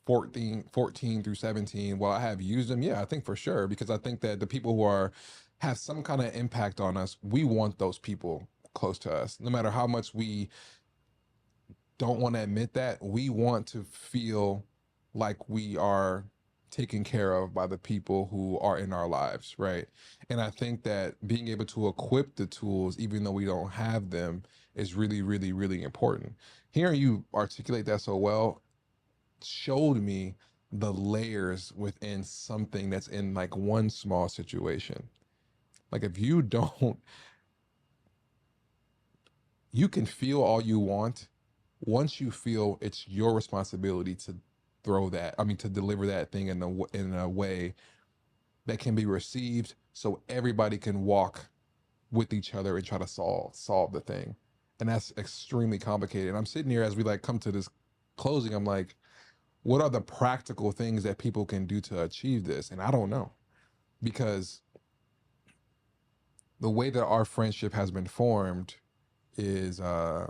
14 through 17, well, I have used them. Yeah, I think for sure, because I think that the people who have some kind of impact on us, we want those people close to us. No matter how much we don't want to admit that, we want to feel like we are taken care of by the people who are in our lives, right? And I think that being able to equip the tools, even though we don't have them, is really, really, really important. Hearing you articulate that so well showed me the layers within something that's in like one small situation. Like if you don't, you can feel all you want. Once you feel, it's your responsibility to to deliver that thing in a way that can be received so everybody can walk with each other and try to solve the thing. And that's extremely complicated. And I'm sitting here as we like come to this closing, I'm like, what are the practical things that people can do to achieve this? And I don't know, because the way that our friendship has been formed is I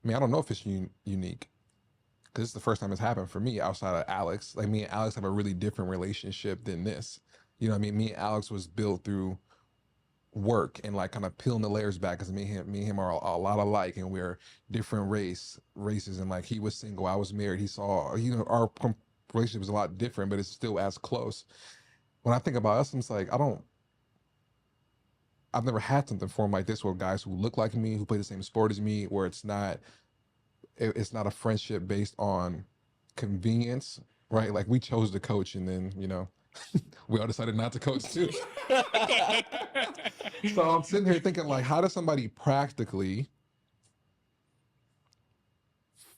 don't know if it's unique, because it's the first time it's happened for me outside of Alex. Like me and Alex have a really different relationship than this. You know what I mean? Me and Alex was built through work and like kind of peeling the layers back, because me and him are a lot alike, and we're different races, and like he was single, I was married. He saw, our relationship is a lot different, but it's still as close. When I think about us, I'm just like, I've never had something form like this with guys who look like me, who play the same sport as me, where it's not a friendship based on convenience, right? Like we chose to coach, and then we all decided not to coach too. So I'm sitting here thinking, like, how does somebody practically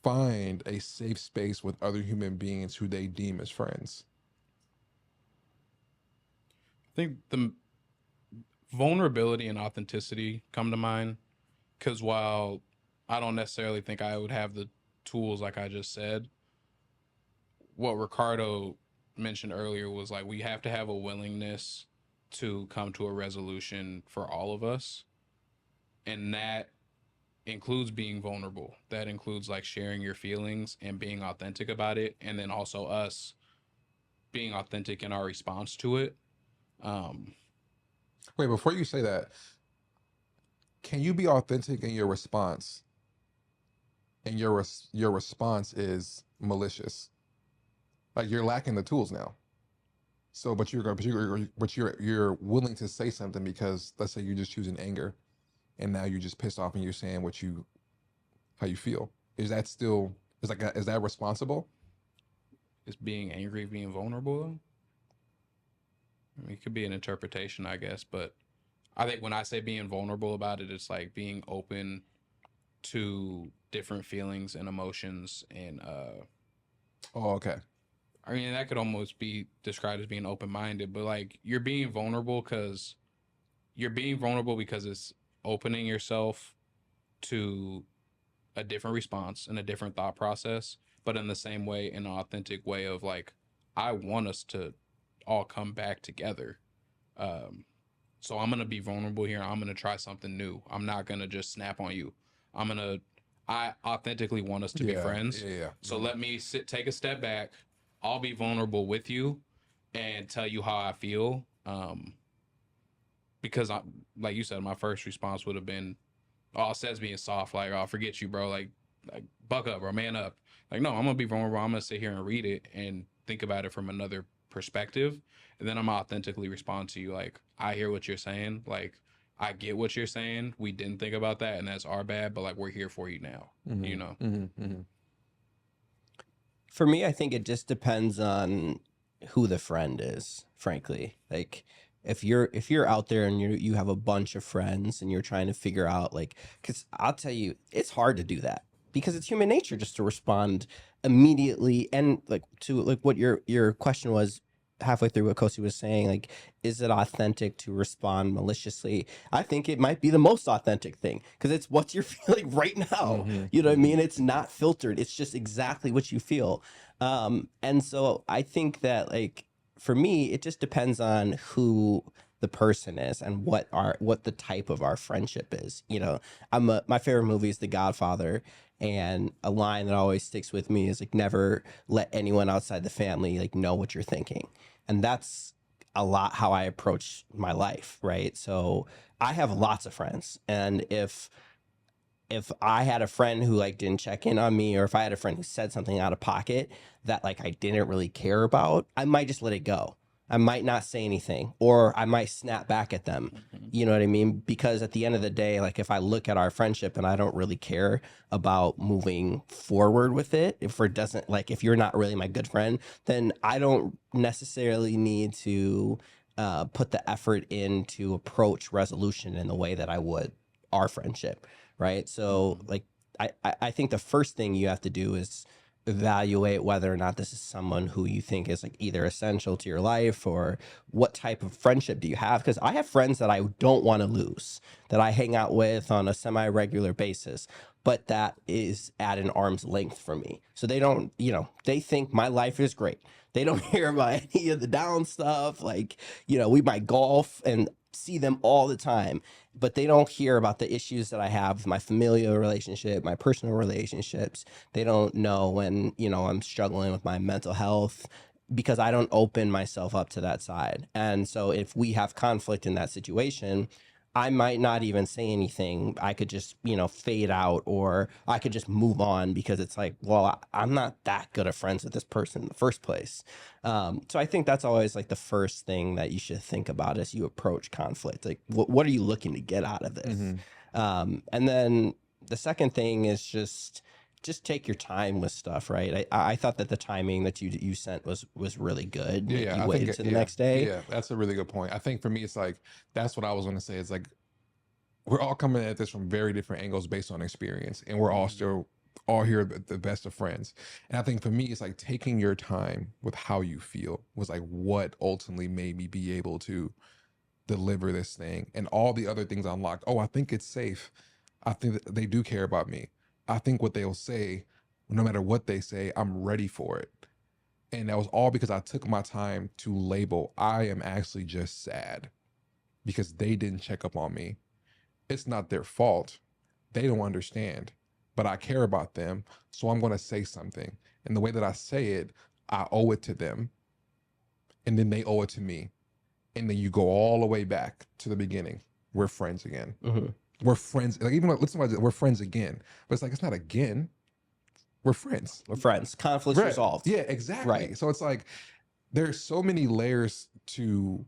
find a safe space with other human beings who they deem as friends? I think the vulnerability and authenticity come to mind, because while I don't necessarily think I would have the tools like I just said, what Ricardo mentioned earlier was like we have to have a willingness to come to a resolution for all of us, and that includes being vulnerable. That includes like sharing your feelings and being authentic about it, and then also us being authentic in our response to it. Wait, before you say that, can you be authentic in your response, and your response is malicious? Like you're lacking the tools now. So, you're willing to say something because let's say you're just choosing anger, and now you're just pissed off and you're saying how you feel. Is that still is that responsible? Is being angry being vulnerable though? I mean, it could be an interpretation, I guess, but I think when I say being vulnerable about it, it's like being open to different feelings and emotions, and Oh, okay. I mean that could almost be described as being open-minded, but like you're being vulnerable because it's opening yourself to a different response and a different thought process, but in the same way, in an authentic way of like, I want us to all come back together. So I'm gonna be vulnerable here. I'm gonna try something new. I'm not gonna just snap on you. I authentically want us to be friends. Yeah. So let me take a step back. I'll be vulnerable with you and tell you how I feel. Because like you said, my first response would have been, "Oh, it says being soft. Like, oh, forget you, bro. Like, buck up, bro. Man up." Like, no, I'm gonna be vulnerable. I'm gonna sit here and read it and think about it from another perspective, and then I'm gonna authentically respond to you. Like, I hear what you're saying. Like, I get what you're saying. We didn't think about that, and that's our bad. But like, we're here for you now. Mm-hmm. You know. Mm-hmm. Mm-hmm. For me, I think it just depends on who the friend is, frankly. Like if you're out there and you have a bunch of friends and you're trying to figure out like, cuz I'll tell you, it's hard to do that because it's human nature just to respond immediately, and like to like what your question was, halfway through what Kosi was saying, like, is it authentic to respond maliciously? I think it might be the most authentic thing because it's what you're feeling right now. You know what I mean? It's not filtered. It's just exactly what you feel. And so I think that, like, for me, it just depends on who the person is and what the type of our friendship is. You know, my favorite movie is The Godfather, and a line that always sticks with me is like, never let anyone outside the family like know what you're thinking. And that's a lot how I approach my life, right? So I have lots of friends, and if I had a friend who like didn't check in on me, or if I had a friend who said something out of pocket that like I didn't really care about, I might just let it go. I might not say anything, or I might snap back at them. You know what I mean? Because at the end of the day, like if I look at our friendship and I don't really care about moving forward with it, if it doesn't, like if you're not really my good friend, then I don't necessarily need to put the effort in to approach resolution in the way that I would our friendship, right? So like I think the first thing you have to do is evaluate whether or not this is someone who you think is like either essential to your life, or what type of friendship do you have? Because I have friends that I don't want to lose, that I hang out with on a semi-regular basis, but that is at an arm's length from me. So they don't, you know, they think my life is great. They don't hear about any of the down stuff. Like, you know, we might golf and see them all the time, but they don't hear about the issues that I have with my familial relationship, my personal relationships. They don't know when, you know, I'm struggling with my mental health, because I don't open myself up to that side. And so if we have conflict in that situation, I might not even say anything. I could just, you know, fade out, or I could just move on, because it's like, well, I'm not that good of friends with this person in the first place. So I think that's always like the first thing that you should think about as you approach conflict. Like, what are you looking to get out of this? And then the second thing is just take your time with stuff, right? I thought that the timing that you sent was really good. Yeah, You I waited think to the next day. yeah, that's a really good point. I think for me, it's like that's what I was going to say. It's like we're all coming at this from very different angles based on experience, and we're all still all here the best of friends. And I think for me, it's like taking your time with how you feel was like what ultimately made me be able to deliver this thing, and all the other things unlocked. Oh, I think it's safe. I think that they do care about me. I think what they'll say, no matter what they say, I'm ready for it. And that was all because I took my time to label, I am actually just sad because they didn't check up on me. It's not their fault. They don't understand, but I care about them. So I'm going to say something. And the way that I say it, I owe it to them. And then they owe it to me. And then you go all the way back to the beginning. We're friends again. We're friends. Like, even like, listen, we're friends again. But it's like, it's not again. We're friends. We're friends. Conflicts resolved. Yeah, exactly. Right. So it's like there's so many layers to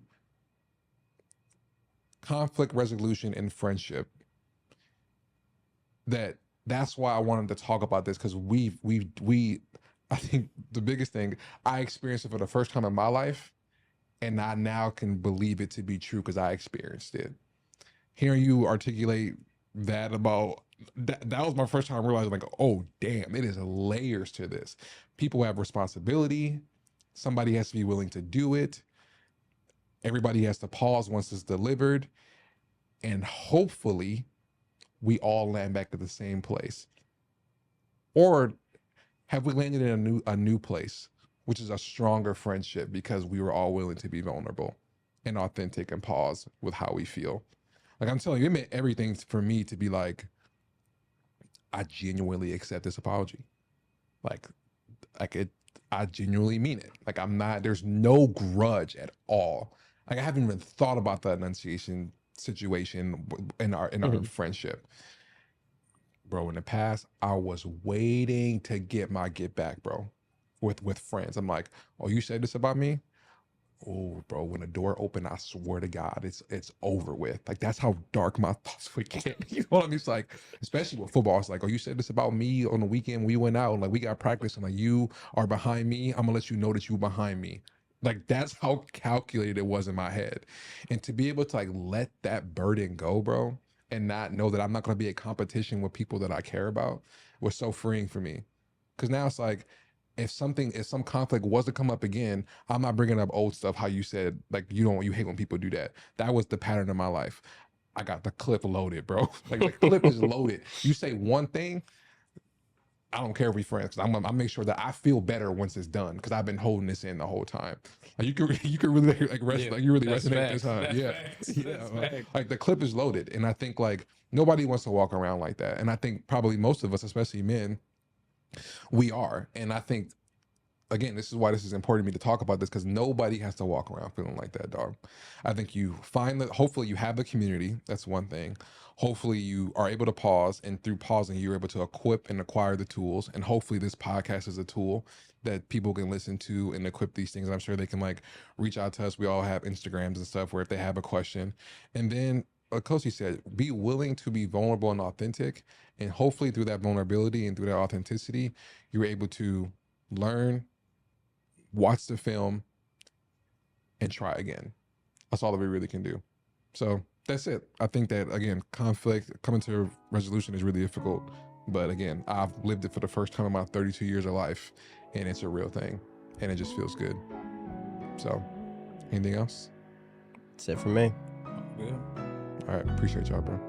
conflict resolution and friendship that's why I wanted to talk about this, because we I think the biggest thing, I experienced it for the first time in my life, and I now can believe it to be true because I experienced it. Hearing you articulate that about that was my first time realizing, like, oh damn, it is layers to this. People have responsibility. Somebody has to be willing to do it. Everybody has to pause once it's delivered, and hopefully we all land back at the same place. Or have we landed in a new place, which is a stronger friendship because we were all willing to be vulnerable and authentic and pause with how we feel. Like, I'm telling you, it meant everything for me to be like, I genuinely accept this apology. Like it, I genuinely mean it. Like, I'm not, there's no grudge at all. Like, I haven't even thought about that enunciation situation in our friendship. Bro, in the past, I was waiting to get my get back, bro, with friends. I'm like, oh, you said this about me? Oh, bro, when the door opened, I swear to God, it's over with. Like, that's how dark my thoughts would get. You know what I mean? It's like, especially with football, it's like, oh, you said this about me on the weekend. We went out and like we got practice, and like, you are behind me. I'm gonna let you know that you behind me. Like, that's how calculated it was in my head. And to be able to like let that burden go, bro, and not know that I'm not gonna be a competition with people that I care about was so freeing for me. Cause now it's like, if some conflict was to come up again, I'm not bringing up old stuff. How you said like you hate when people do that. That was the pattern of my life. I got the clip loaded, bro. Like the clip is loaded. You say one thing, I don't care if we friends, because I make sure that I feel better once it's done, because I've been holding this in the whole time. Like you could really like like you really that's resonate facts. this time. That's Yeah, facts. yeah. That's Like, facts. like the clip is loaded, and I think like nobody wants to walk around like that, and I think probably most of us, especially men, we are, and I think again, this is why this is important to me to talk about this, because nobody has to walk around feeling like that, dog. I think you find that hopefully you have a community. That's one thing. Hopefully you are able to pause, and through pausing, you're able to equip and acquire the tools. And hopefully this podcast is a tool that people can listen to and equip these things. I'm sure they can like reach out to us. We all have Instagrams and stuff where if they have a question, and then like Kosi said, be willing to be vulnerable and authentic. And hopefully through that vulnerability and through that authenticity, you're able to learn, watch the film, and try again. That's all that we really can do. So that's it. I think that again, conflict coming to resolution is really difficult. But again, I've lived it for the first time in my 32 years of life, and it's a real thing, and it just feels good. So, anything else? That's it for me. Good. All right, appreciate y'all, bro.